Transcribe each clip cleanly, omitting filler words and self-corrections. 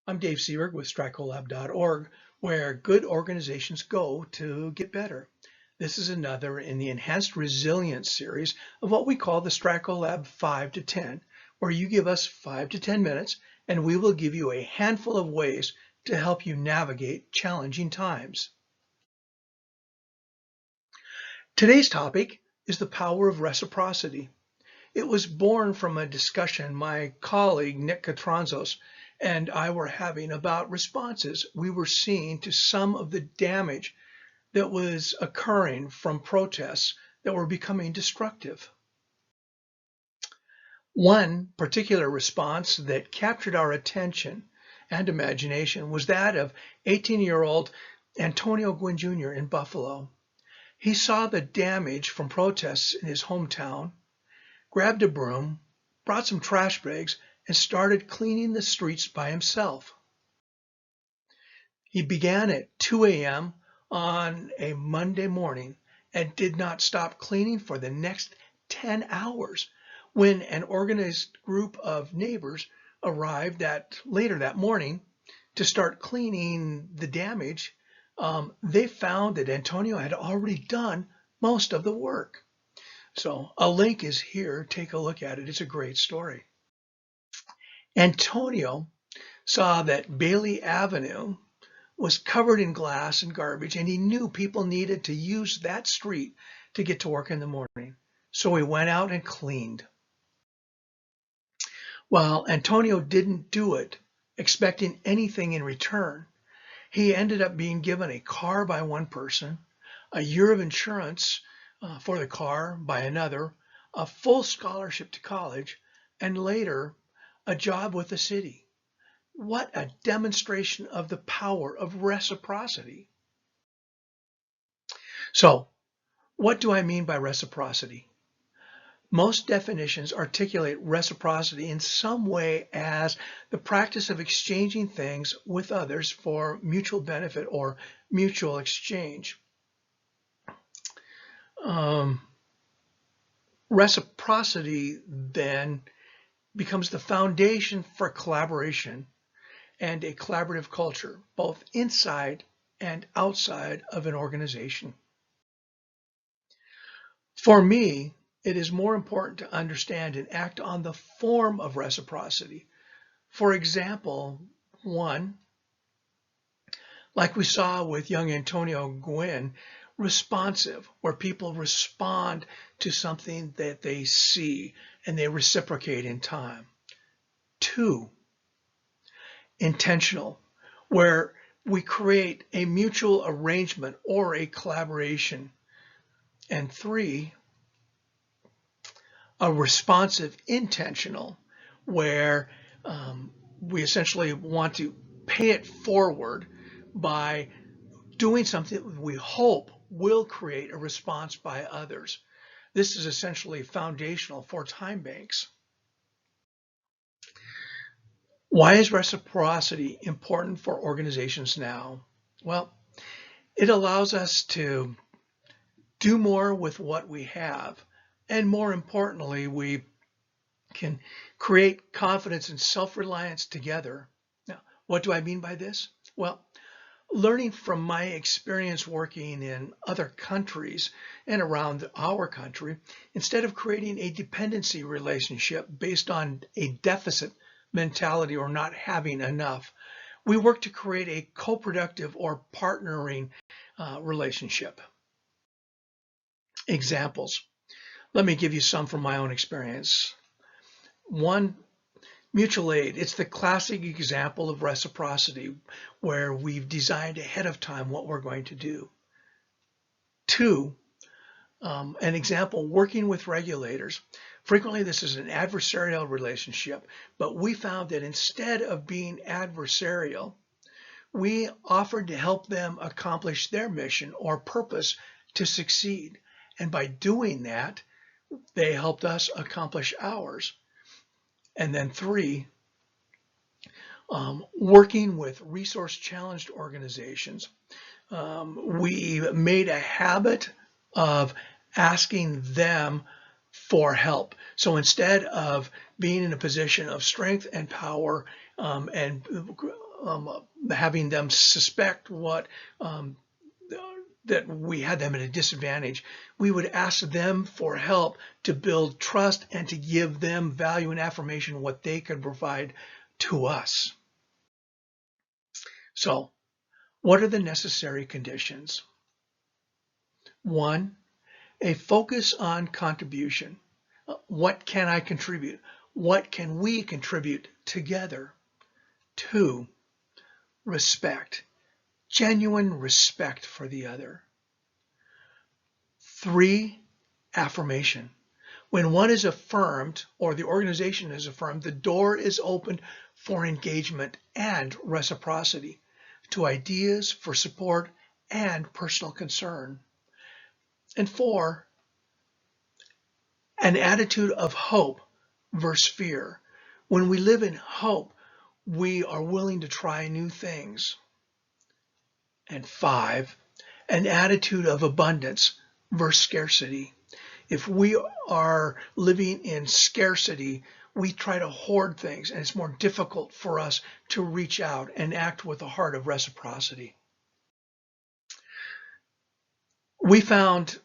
I'm Dave Seberg with stratcolab.org, where good organizations go to get better. This is another in the Enhanced Resilience series of what we call the stratcolab 5 to 10, where you give us 5 to 10 minutes and we will give you a handful of ways to help you navigate challenging times. Today's topic is the power of reciprocity. It was born from a discussion my colleague Nick Katranzos and I were having about responses we were seeing to some of the damage that was occurring from protests that were becoming destructive. One particular response that captured our attention and imagination was that of 18-year-old Antonio Gwynn Jr. in Buffalo. He saw the damage from protests in his hometown, grabbed a broom, brought some trash bags, and started cleaning the streets by himself. He began at 2 a.m. on a Monday morning and did not stop cleaning for the next 10 hours. When an organized group of neighbors arrived later that morning to start cleaning the damage, they found that Antonio had already done most of the work. So a link is here. Take a look at it. It's a great story. Antonio saw that Bailey Avenue was covered in glass and garbage, and he knew people needed to use that street to get to work in the morning. So he went out and cleaned. Well, Antonio didn't do it expecting anything in return. He ended up being given a car by one person, a year of insurance for the car by another, a full scholarship to college, and later a job with the city. What a demonstration of the power of reciprocity. So, what do I mean by reciprocity? Most definitions articulate reciprocity in some way as the practice of exchanging things with others for mutual benefit or mutual exchange. Reciprocity then becomes the foundation for collaboration and a collaborative culture, both inside and outside of an organization. For me, it is more important to understand and act on the form of reciprocity. For example, one, like we saw with young Antonio Gwynn, responsive, where people respond to something that they see and they reciprocate in time. Two, intentional, where we create a mutual arrangement or a collaboration. And three, a responsive intentional, where we essentially want to pay it forward by doing something we hope will create a response by others. This is essentially foundational for time banks. Why is reciprocity important for organizations now? Well, it allows us to do more with what we have. And more importantly, we can create confidence and self-reliance together. Now, what do I mean by this? Well, learning from my experience working in other countries and around our country, instead of creating a dependency relationship based on a deficit mentality or not having enough, we work to create a co-productive or partnering relationship. Examples. Let me give you some from my own experience. One, mutual aid. It's the classic example of reciprocity where we've designed ahead of time what we're going to do. Two, an example, working with regulators. Frequently, this is an adversarial relationship, but we found that instead of being adversarial, we offered to help them accomplish their mission or purpose to succeed. And by doing that, they helped us accomplish ours. And then three, working with resource-challenged organizations. We made a habit of asking them for help. So instead of being in a position of strength and power and having them suspect that we had them at a disadvantage. We would ask them for help to build trust and to give them value and affirmation, what they could provide to us. So, what are the necessary conditions? 1, a focus on contribution. What can I contribute? What can we contribute together? 2, respect. Genuine respect for the other. 3, affirmation. When one is affirmed, or the organization is affirmed, the door is opened for engagement and reciprocity to ideas, for support, and personal concern. And 4, an attitude of hope versus fear. When we live in hope, we are willing to try new things. And 5, an attitude of abundance versus scarcity. If we are living in scarcity, we try to hoard things, and it's more difficult for us to reach out and act with a heart of reciprocity. We found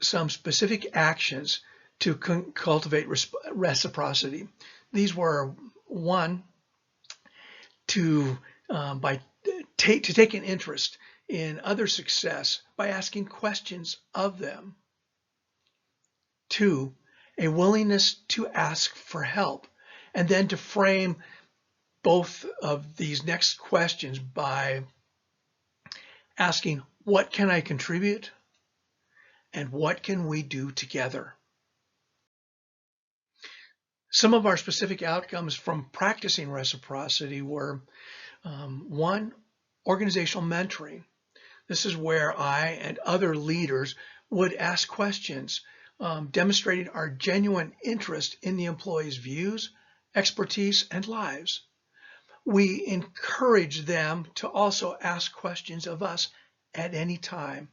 some specific actions to cultivate reciprocity. These were: 1, to take an interest in other success by asking questions of them. 2, a willingness to ask for help, and then to frame both of these next questions by asking, what can I contribute? And what can we do together? Some of our specific outcomes from practicing reciprocity were: 1, organizational mentoring. This is where I and other leaders would ask questions, demonstrating our genuine interest in the employees' views, expertise, and lives. We encourage them to also ask questions of us at any time.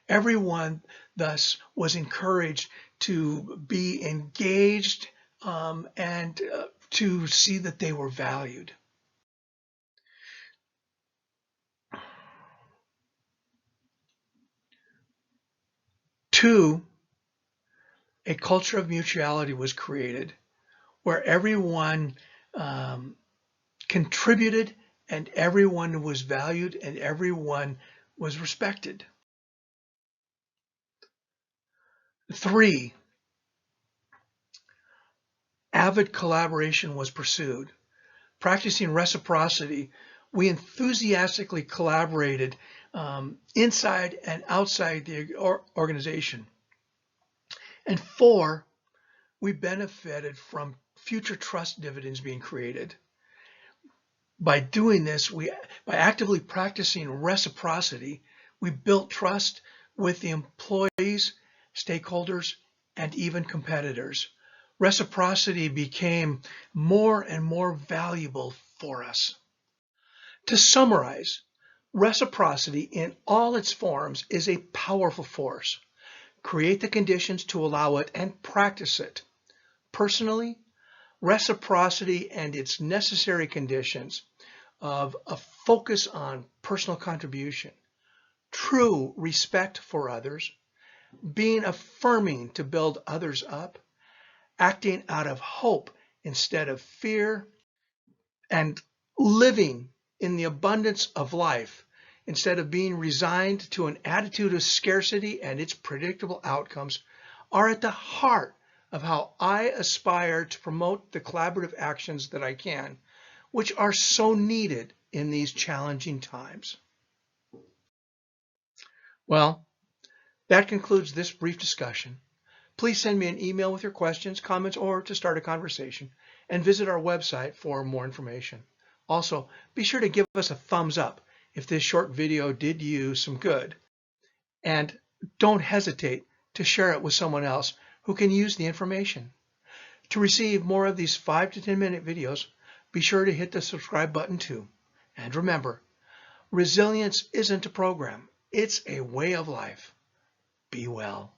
Everyone thus was encouraged to be engaged and to see that they were valued. 2, a culture of mutuality was created where everyone contributed and everyone was valued and everyone was respected. 3, avid collaboration was pursued. Practicing reciprocity, we enthusiastically collaborated inside and outside the organization. And 4, we benefited from future trust dividends being created. By doing this, by actively practicing reciprocity, we built trust with the employees, stakeholders, and even competitors. Reciprocity became more and more valuable for us. To summarize, reciprocity in all its forms is a powerful force. Create the conditions to allow it and practice it. Personally, reciprocity and its necessary conditions of a focus on personal contribution, true respect for others, being affirming to build others up, acting out of hope instead of fear, and living in the abundance of life instead of being resigned to an attitude of scarcity and its predictable outcomes are at the heart of how I aspire to promote the collaborative actions that I can, which are so needed in these challenging times. Well, that concludes this brief discussion. Please send me an email with your questions, comments, or to start a conversation, and visit our website for more information. Also, be sure to give us a thumbs up if this short video did you some good. And don't hesitate to share it with someone else who can use the information. To receive more of these 5 to 10 minute videos, be sure to hit the subscribe button too. And remember, resilience isn't a program, it's a way of life. Be well.